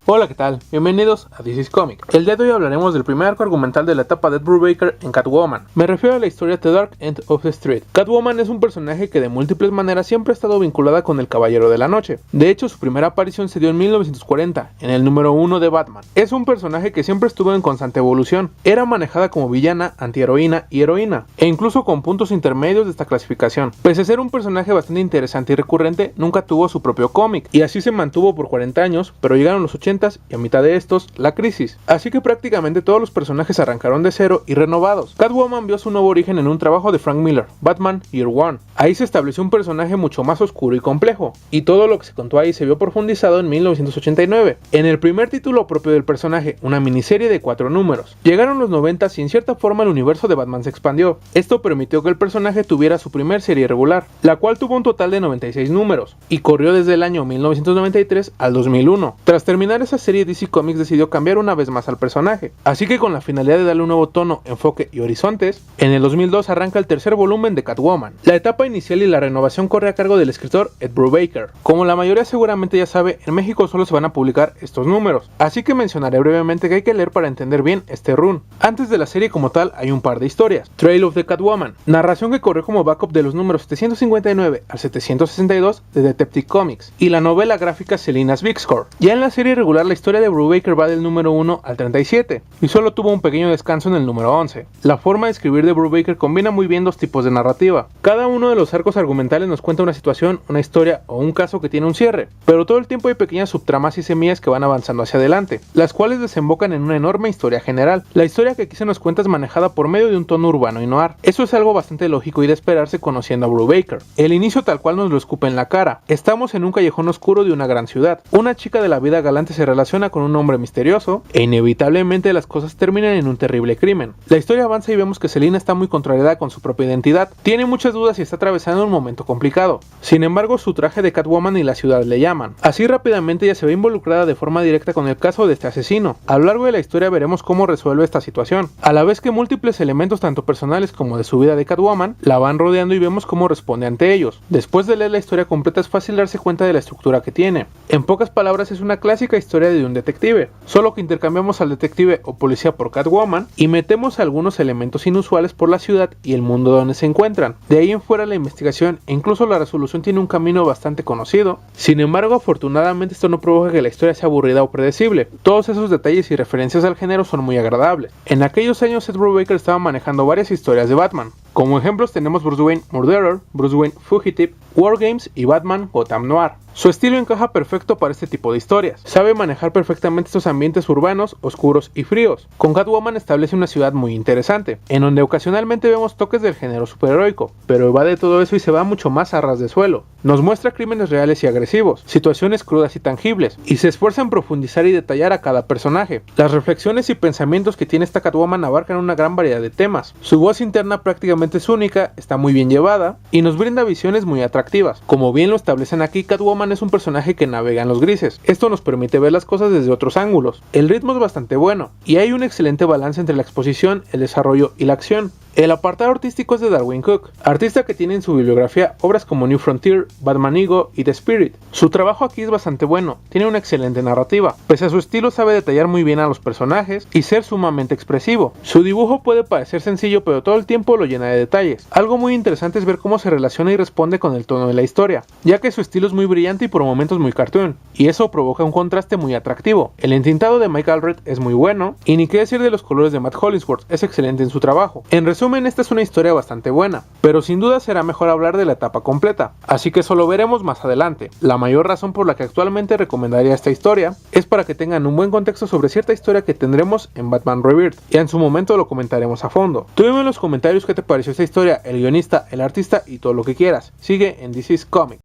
Hola, ¿qué tal? Bienvenidos a This is Comic. El día de hoy hablaremos del primer arco argumental de la etapa de Ed Brubaker en Catwoman. Me refiero a la historia The Dark End of the Street. Catwoman es un personaje que de múltiples maneras siempre ha estado vinculada con el Caballero de la Noche. De hecho, su primera aparición se dio en 1940, en el número 1 de Batman. Es un personaje que siempre estuvo en constante evolución. Era manejada como villana, antiheroína y heroína, e incluso con puntos intermedios de esta clasificación. Pese a ser un personaje bastante interesante y recurrente, nunca tuvo su propio cómic, y así se mantuvo por 40 años, pero llegaron los 80 y a mitad de estos, la crisis. Así que prácticamente todos los personajes arrancaron de cero y renovados. Catwoman vio su nuevo origen en un trabajo de Frank Miller, Batman Year One. Ahí se estableció un personaje mucho más oscuro y complejo, y todo lo que se contó ahí se vio profundizado en 1989, en el primer título propio del personaje, una miniserie de 4 números. Llegaron los 90 y en cierta forma el universo de Batman se expandió. Esto permitió que el personaje tuviera su primer serie regular, la cual tuvo un total de 96 números, y corrió desde el año 1993 al 2001. Tras terminar esa serie, DC Comics decidió cambiar una vez más al personaje, así que con la finalidad de darle un nuevo tono, enfoque y horizontes, en el 2002 arranca el tercer volumen de Catwoman. La etapa inicial y la renovación corre a cargo del escritor Ed Brubaker. Como la mayoría seguramente ya sabe, en México solo se van a publicar estos números, así que mencionaré brevemente que hay que leer para entender bien este run. Antes de la serie como tal hay un par de historias. Trail of the Catwoman, narración que corrió como backup de los números 759 al 762 de Detective Comics, y la novela gráfica Selina's Big Score. Ya en la serie regular la historia de Brubaker va del número 1 al 37, y solo tuvo un pequeño descanso en el número 11. La forma de escribir de Brubaker combina muy bien dos tipos de narrativa. Cada uno de los arcos argumentales nos cuenta una situación, una historia o un caso que tiene un cierre, pero todo el tiempo hay pequeñas subtramas y semillas que van avanzando hacia adelante, las cuales desembocan en una enorme historia general. La historia que aquí se nos cuenta es manejada por medio de un tono urbano y noir. Eso es algo bastante lógico y de esperarse conociendo a Brubaker. El inicio tal cual nos lo escupe en la cara. Estamos en un callejón oscuro de una gran ciudad. Una chica de la vida galante se relaciona con un hombre misterioso e inevitablemente las cosas terminan en un terrible crimen. La historia avanza y vemos que Selina está muy contrariada con su propia identidad, tiene muchas dudas y está atravesando un momento complicado. Sin embargo, su traje de Catwoman y la ciudad le llaman. Así rápidamente ella se ve involucrada de forma directa con el caso de este asesino. A lo largo de la historia veremos cómo resuelve esta situación, a la vez que múltiples elementos tanto personales como de su vida de Catwoman la van rodeando y vemos cómo responde ante ellos. Después de leer la historia completa es fácil darse cuenta de la estructura que tiene. En pocas palabras es una clásica historia de un detective, solo que intercambiamos al detective o policía por Catwoman y metemos algunos elementos inusuales por la ciudad y el mundo donde se encuentran. De ahí en fuera la investigación e incluso la resolución tiene un camino bastante conocido. Sin embargo, afortunadamente esto no provoca que la historia sea aburrida o predecible. Todos esos detalles y referencias al género son muy agradables. En aquellos años Ed Brubaker estaba manejando varias historias de Batman. Como ejemplos tenemos Bruce Wayne Murderer, Bruce Wayne Fugitive, War Games y Batman Gotham Noir. Su estilo encaja perfecto para este tipo de historias. Sabe manejar perfectamente estos ambientes urbanos, oscuros y fríos. Con Catwoman establece una ciudad muy interesante, en donde ocasionalmente vemos toques del género superheroico, pero evade todo eso y se va mucho más a ras de suelo. Nos muestra crímenes reales y agresivos, situaciones crudas y tangibles, y se esfuerza en profundizar y detallar a cada personaje. Las reflexiones y pensamientos que tiene esta Catwoman abarcan una gran variedad de temas. Su voz interna prácticamente es única, está muy bien llevada, y nos brinda visiones muy atractivas. Como bien lo establecen aquí, Catwoman es un personaje que navega en los grises. Esto nos permite ver las cosas desde otros ángulos. El ritmo es bastante bueno, y hay un excelente balance entre la exposición, el desarrollo y la acción. El apartado artístico es de Darwyn Cooke, artista que tiene en su bibliografía obras como New Frontier, Batman Ego y The Spirit. Su trabajo aquí es bastante bueno, tiene una excelente narrativa. Pese a su estilo sabe detallar muy bien a los personajes y ser sumamente expresivo. Su dibujo puede parecer sencillo pero todo el tiempo lo llena de detalles. Algo muy interesante es ver cómo se relaciona y responde con el tono de la historia, ya que su estilo es muy brillante y por momentos muy cartoon, y eso provoca un contraste muy atractivo. El entintado de Mike Allred es muy bueno, y ni qué decir de los colores de Matt Hollingsworth, es excelente en su trabajo. En resumen, esta es una historia bastante buena, pero sin duda será mejor hablar de la etapa completa, así que eso lo veremos más adelante. La mayor razón por la que actualmente recomendaría esta historia es para que tengan un buen contexto sobre cierta historia que tendremos en Batman Rebirth, y en su momento lo comentaremos a fondo. Tú dime en los comentarios qué te pareció esta historia, el guionista, el artista y todo lo que quieras. Sigue en This is Comic.